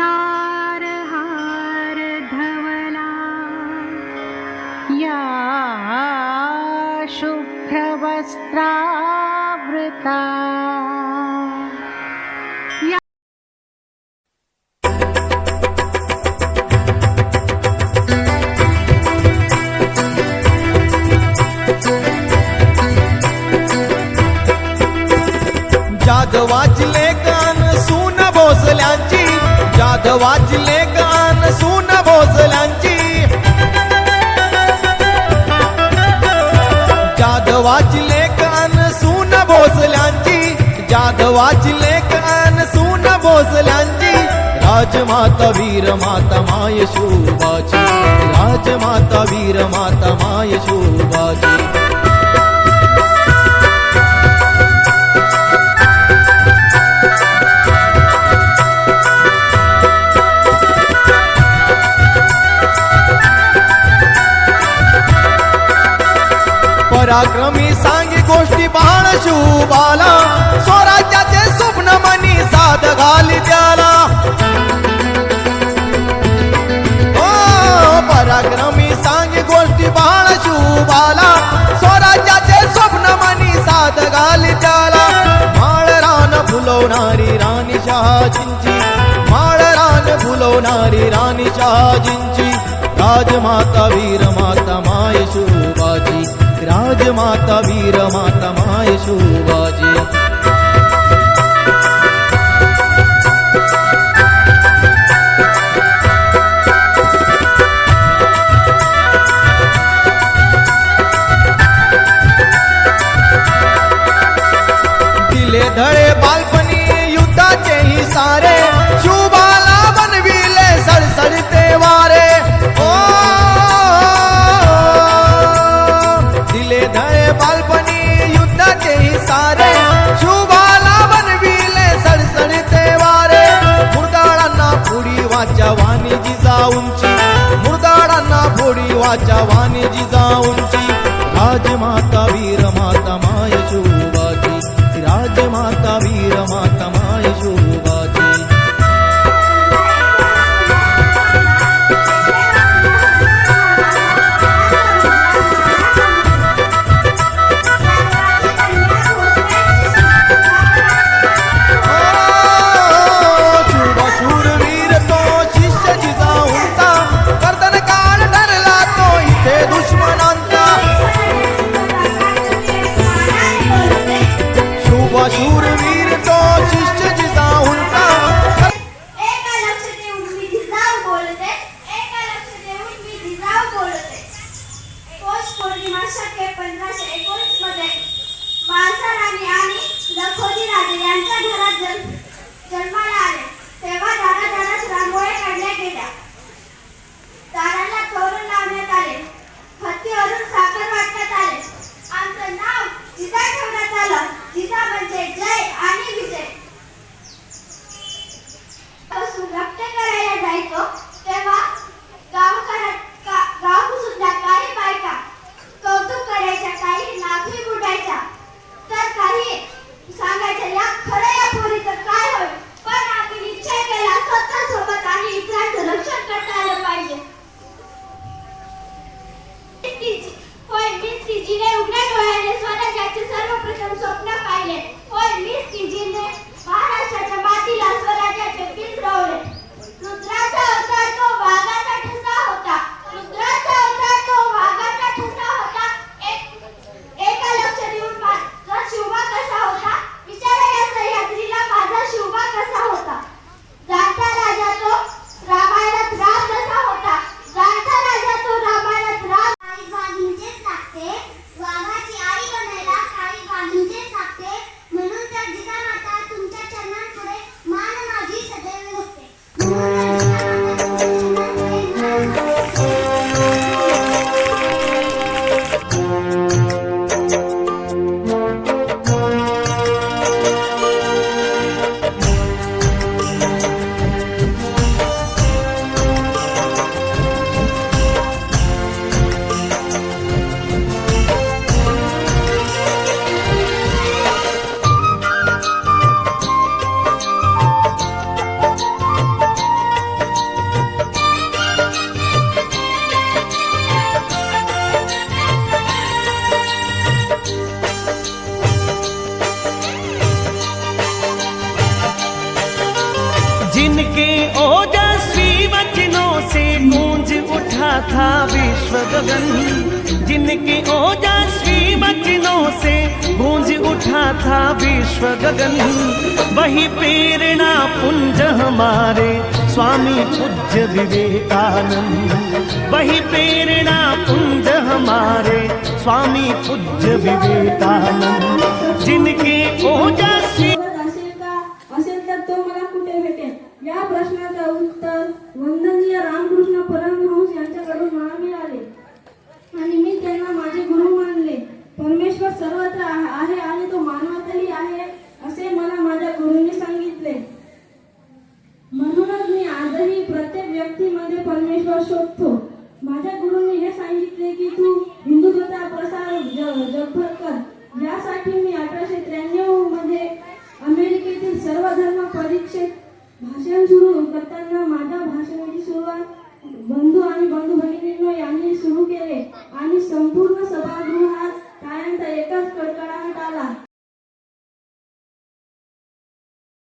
तुषार हार धवला या शुभ्रवस्त्रावृता जाग वाजले कान सून भोसल्यांची, जाग वाजले कान सून भोसल्यांची, जाग वाजले कान सून भोसल्यांची, जाग वाजले कान सून भोसल्यांची। राजमाता वीर माता माय शोभाची, राजमाता वीर माता माय शोभाची। पराक्रमी सांगी गोष्टी बाळ शुभाला, स्वराज्याचे स्वप्न मनी साध घाली त्याला। ओ पराक्रमी सांगी गोष्टी बाळ शुभाला, स्वराज्याचे स्वप्न मनी साध घाली त्याला। माळ रान फुलवणारी राणी शहाजींची, माळ रान फुलवणारी राणी शहाजींची। राजमाता वीर माता माय शोभाची, राजमाता वीर माता माय शोभाची। दिले धळे बालपणी युद्धाचे ही सारे, शुभाला बनविले सळसळते वारे। ओ धळे बालपणी युद्धाचे ही सारे, शुभाला बनविले सळसळते वारे। मुरदाळांना फोडी वाच्या वाणी जिजाऊंची, मुरदाळांना फोडी वाच्या वाणी जिजाऊंची। राजमाता वीर माता माय शोभाची, राजमाता वीर माता जिनके ओजस्वी वचनों से गूंज उठा था विश्व गगन, जिनके ओजस्वी वचनों से गूंज उठा था विश्व गगन, वही प्रेरणा पुंज हमारे स्वामी पूज्य विवेकानंद, वही प्रेरणा पुंज हमारे स्वामी पूज्य विवेकानंद, जिनके ओजस्वी असेल तर तो मला कुठे भेटेल? या प्रश्नाचे उत्तर वंदनीय रामकृष्ण परमहंस यांच्याकडून मला मिळाले आणि मी त्यांना माझे गुरु मानले. परमेश्वर सर्वत्र आहे आणि तो मानवातही आहे असे मला माझ्या गुरूंनी सांगितले. म्हणूनच मी आजही प्रत्येक व्यक्तीमध्ये परमेश्वर शोधतो. माझ्या गुरूंनी हे सांगितले की तू हिंदुत्वाचा प्रसार जगभर कर. यासाठी मी 1893 मध्ये अमेरिकेतील सर्व धर्म परीक्षेत भाषण सुरू